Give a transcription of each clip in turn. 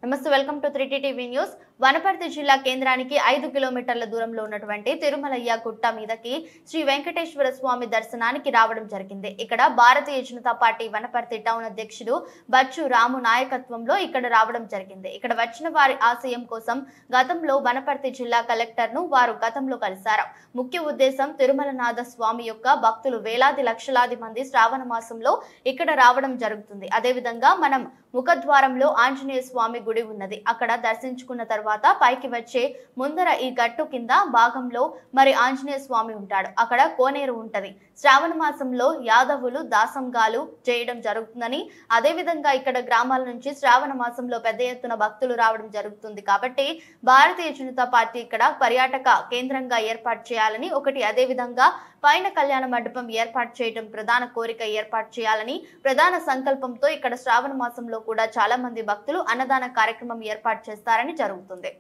నమస్తే, welcome to 3T TV news. Wanaparthy జిల్లా కేంద్రానికి 5 కిలోమీటర్ల దూరంలో ఉన్నటువంటి తిరుమలయ్య గుట్ట మీదకి శ్రీ వెంకటేశ్వర స్వామి దర్శనానికి రావడం జరిగింది. ఇక్కడ భారతీయ జనతా పార్టీ వనపర్తి టౌన్ అధ్యక్షుడు బచ్చు రాము నాయకత్వంలో ఇక్కడ రావడం జరిగింది. ఇక్కడ వచ్చిన వారి ఆశయం కోసం గతంలో వనపర్తి జిల్లా కలెక్టర్ ను వారు గతంలో కలిశారు. ముఖ్య ఉద్దేశం తిరుమలనాథ స్వామి యొక్క భక్తులు వేలాది లక్షలాది మంది శ్రావణ మాసంలో ఇక్కడ రావడం జరుగుతుంది. అదేవిధంగా మనం ముఖద్వారంలో ఆంజనేయ స్వామి గుడి ఉన్నది. అక్కడ దర్శించుకున్న తర్వాత పైకి వచ్చే ముందర ఈ గట్టు కింద భాగంలో మరి ఆంజనేయ స్వామి ఉంటాడు. అక్కడ కోనేరు ఉంటది. శ్రావణ మాసంలో యాదవులు దాసంగాలు చేయడం జరుగుతుందని, అదేవిధంగా ఇక్కడ గ్రామాల నుంచి శ్రావణ మాసంలో పెద్ద ఎత్తున భక్తులు రావడం జరుగుతుంది. కాబట్టి భారతీయ జనతా పార్టీ ఇక్కడ పర్యాటక కేంద్రంగా ఏర్పాటు చేయాలని ఒకటి, అదేవిధంగా పైన కళ్యాణ మండపం ఏర్పాటు చేయడం ప్రధాన కోరిక ఏర్పాటు చేయాలని ప్రధాన సంకల్పంతో ఇక్కడ శ్రావణ మాసంలో కూడా చాలా మంది భక్తులు అన్నదాన కార్యక్రమం ఏర్పాటు చేస్తారని జరుగుతుంది.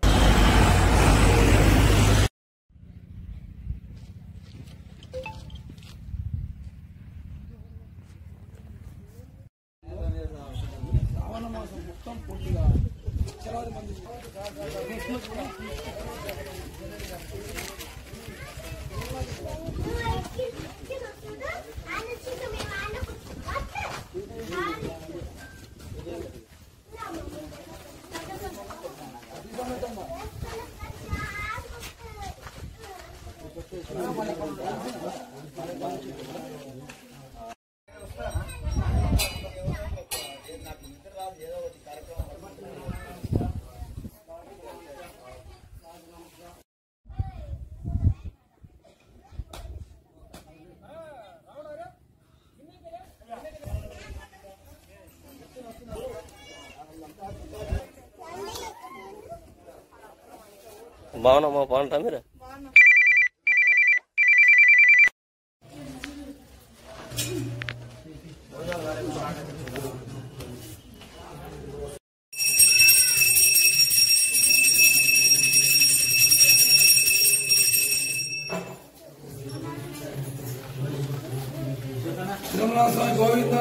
బాగున్నామా? బాగుంటా మీరు? గోవింద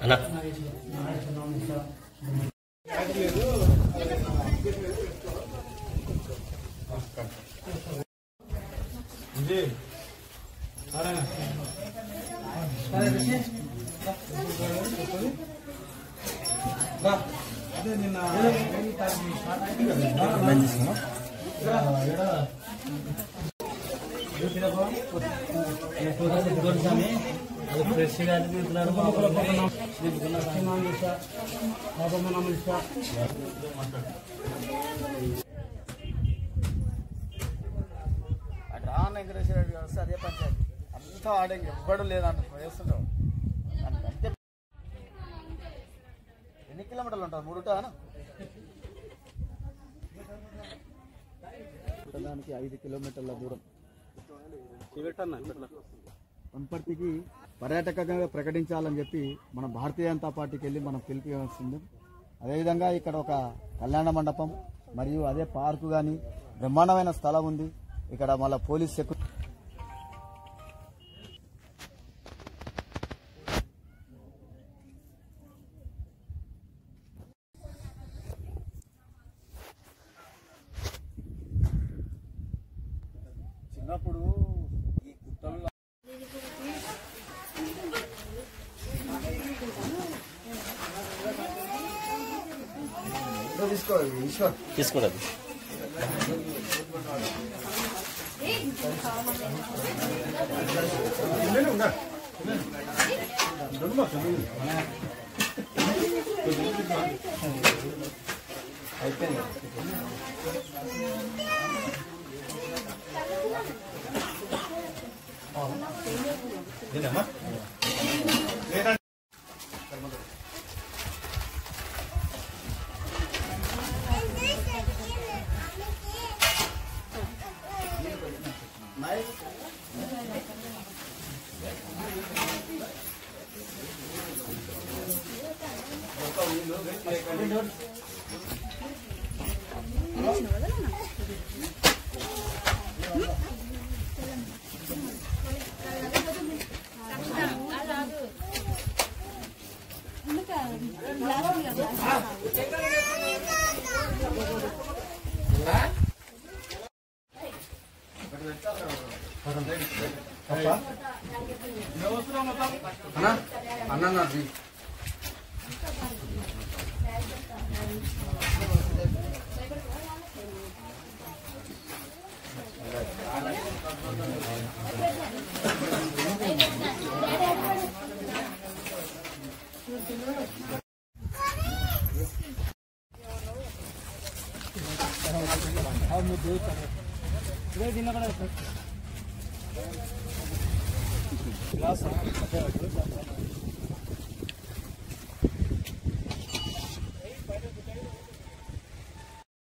అన్నా అదే నిన్న వెంకటేశ్వర రెడ్డి వస్తే అదే పంచాయతీ అంతా ఆడే ఎవ్వడం లేదంట వేస్తుంటాం. అంతే. ఎన్ని కిలోమీటర్లు ఉంటారు? 3 దానికి 5 కిలోమీటర్ల దూరం వనపర్తికి పర్యాటకంగా ప్రకటించాలని చెప్పి మన భారతీయ జనతా పార్టీకి వెళ్ళి మనం పిలిపిస్తుంది. అదేవిధంగా ఇక్కడ ఒక కళ్యాణ మండపం మరియు అదే పార్కు కానీ బ్రహ్మాండమైన స్థలం ఉంది. ఇక్కడ మళ్ళీ పోలీస్ సెక్యూరిటీ చిన్నప్పుడు ఈ గుట్టల్లో తీసుకున్నది అయిపోయింది.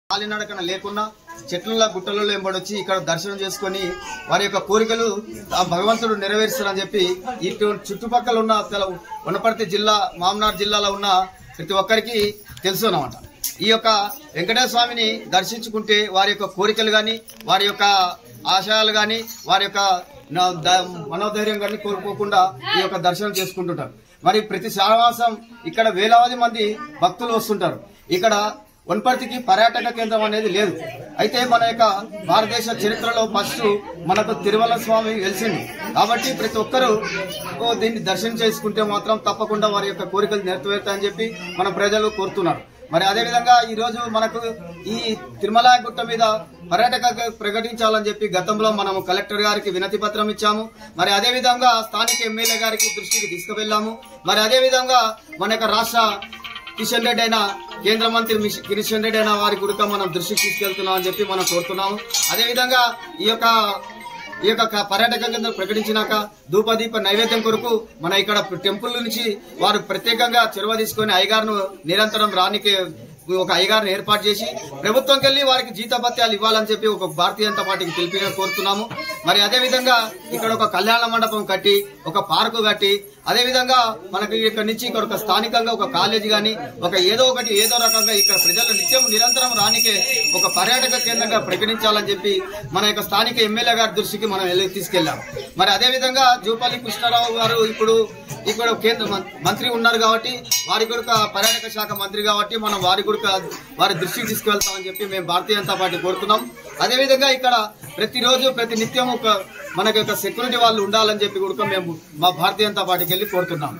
కాలినడకన లేకున్నా చెట్ల గుట్టలలో ఎంబడొచ్చి ఇక్కడ దర్శనం చేసుకుని వారి యొక్క కోరికలు ఆ భగవంతుడు నెరవేరుస్తారని చెప్పి ఇటు చుట్టుపక్కల ఉన్న వనపర్తి జిల్లా మామనార్ జిల్లాలో ఉన్న ప్రతి ఒక్కరికి తెలుసు అన్నమాట. ఈ యొక్క వెంకటేశ్వర స్వామిని దర్శించుకుంటే వారి యొక్క కోరికలు గాని వారి యొక్క ఆశయాలు గాని వారి యొక్క మనోధైర్యం గాని కోల్పోకుండా ఈ యొక్క దర్శనం చేసుకుంటుంటారు. మరి ప్రతి శ్రావణమాసం ఇక్కడ వేలాది మంది భక్తులు వస్తుంటారు. ఇక్కడ వనపర్తికి పర్యాటక కేంద్రం అనేది లేదు. అయితే మన యొక్క భారతదేశ చరిత్రలో ఫస్ట్ మనకు తిరుమల స్వామి వెలిసింది కాబట్టి ప్రతి ఒక్కరూ దీన్ని దర్శనం చేసుకుంటే మాత్రం తప్పకుండా వారి యొక్క కోరికలు నెరవేరుతాయని చెప్పి మన ప్రజలు కోరుతున్నారు. మరి అదేవిధంగా ఈ రోజు మనకు ఈ తిరుమల గుట్ట మీద పర్యాటక ప్రకటించాలని చెప్పి గతంలో మనము కలెక్టర్ గారికి వినతి పత్రం ఇచ్చాము. మరి అదేవిధంగా స్థానిక ఎమ్మెల్యే గారికి దృష్టికి తీసుకువెళ్లాము. మరి అదేవిధంగా మన యొక్క రాష్ట్ర కిషన్ రెడ్డి అయినా కేంద్ర మంత్రి కిషన్ రెడ్డి అయినా వారి కూడా మనం దృష్టికి తీసుకెళ్తున్నాం అని చెప్పి మనం కోరుతున్నాము. అదేవిధంగా ఈ యొక్క పర్యాటక కేంద్రం ప్రకటించినాక ధూపదీప నైవేద్యం కొరకు మన ఇక్కడ టెంపుల్ నుంచి వారు ప్రత్యేకంగా చొరవ తీసుకుని అయ్యగారును నిరంతరం రానికి ఒక అయ్యగారిని ఏర్పాటు చేసి ప్రభుత్వంకి వెళ్లి వారికి జీతభత్యాలు ఇవ్వాలని చెప్పి ఒక భారతీయ జనతా పార్టీకి తెలిపి కోరుతున్నాము. మరి అదేవిధంగా ఇక్కడ ఒక కళ్యాణ మండపం కట్టి ఒక పార్కు కట్టి అదేవిధంగా మనకి ఇక్కడ నుంచి ఇక్కడ ఒక స్థానికంగా ఒక కాలేజీ గాని ఒక ఏదో రకంగా ఇక్కడ ప్రజలు నిరంతరం రానికే ఒక పర్యాటక కేంద్రంగా ప్రకటించాలని చెప్పి మన యొక్క స్థానిక ఎమ్మెల్యే గారి దృష్టికి మనం తీసుకెళ్లాం. మరి అదేవిధంగా జూపల్లి కృష్ణారావు గారు ఇప్పుడు ఇక్కడ కేంద్ర మంత్రి ఉన్నారు కాబట్టి వారి కూడా పర్యాటక శాఖ మంత్రి కాబట్టి మనం వారి దృష్టికి తీసుకువెళ్తామని చెప్పి మేము భారతీయ జనతా పార్టీ కోరుతున్నాం. అదేవిధంగా ఇక్కడ ప్రతిరోజు ప్రతి నిత్యం మనకి యొక్క సెక్యూరిటీ వాళ్ళు ఉండాలని చెప్పి కూడా మేము మా భారతీయ జనతా పార్టీకి వెళ్ళి కోరుతున్నాం.